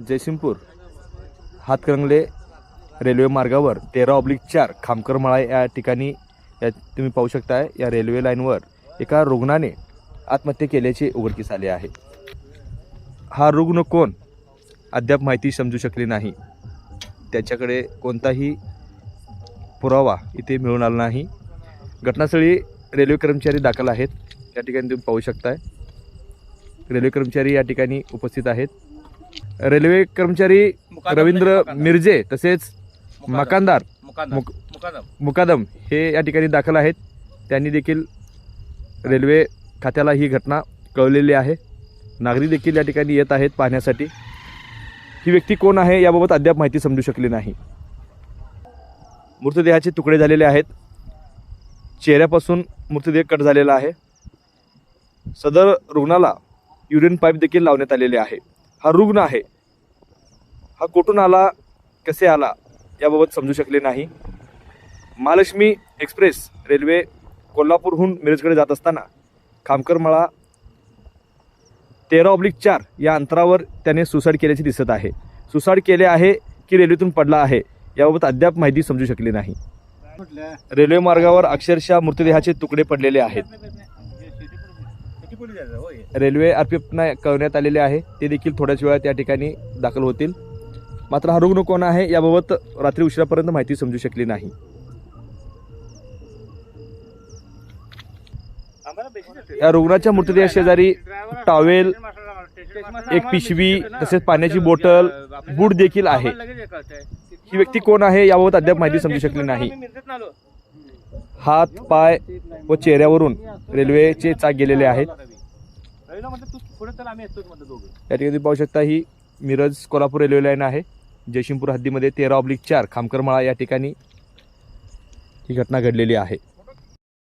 Jaysingpur Hatkanangale railway मार्गावर 13/4 खामकरमाळा या ठिकाणी तुम्ही पाहू शकताय या रेल्वे लाईनवर एका रुग्णाने आत्महत्या केल्याचे उघडकीस आले आहे। हा रुग्ण कोण अद्याप माहिती समजू शकली नाही। त्याच्याकडे कोणताही पुरावा इथे मिळून आला नाही। घटनास्थळी रेल्वे कर्मचारी दाखल आहेत। या ठिकाणी तुम्ही पाहू शकताय रेल्वे कर्मचारी या ठिकाणी उपस्थित आहेत। रेल्वे कर्मचारी रवींद्र मिर्जे तसेच मकानदार मुकादम हे या ठिकाणी दाखल आहेत। त्यांनी देखील रेल्वे खात्याला ही घटना कळवलेली आहे। नागरिक देखील या ठिकाणी येत आहेत पाहण्यासाठी। ही व्यक्ती कोण आहे याबाबत अद्याप माहिती समजू शकली नाही। मृतदेहाचे तुकडे झालेले आहेत। चेहऱ्यापासून मृतदेह कट झालेला आहे। सदर रुग्णाला युरिन पाईप देखील लावण्यात आलेले आहे। हा रुग्ण आहे, हा कुठून आला कसे आला याबाबत समजू शकले नाही। महालक्ष्मी एक्सप्रेस रेल्वे कोल्हापूरहून मिरजकडे जात असताना खामकरमाळा 13/4 या अंतरावर त्याने सुसाईड केल्याचे दिसत आहे। सुसाईड केले आहे की रेल्वेतून पडला आहे याबाबत अद्याप माहिती समजू शकली नाही। रेल्वे मार्गावर अक्षरशः मृतदेहाचे तुकडे पडलेले आहेत। रेल्वे आरपीएफना कळवण्यात आलेले आहे, ते देखील थोड्याच वेळात या ठिकाणी दाखल होतील। मात्र हा रुग्ण कोण आहे याबाबत रात्री उशिरापर्यंत माहिती समजू शकली नाही। या रुग्णाच्या मृतदेहा शेजारी टॉवेल, एक पिशवी तसेच पाण्याची बॉटल, बूट देखील आहे। ही व्यक्ती कोण आहे याबाबत अद्याप माहिती समजू शकली नाही। हात, पाय व चेहऱ्यावरून रेल्वेचे चाक गेलेले आहेत। या ठिकाणी पाहू शकता ही मिरज कोल्हापूर रेल्वे लाईन आहे। जयसिंगपूर हद्दीमध्ये 13/4 खामकरमाळा या ठिकाणी ही घटना घडलेली आहे।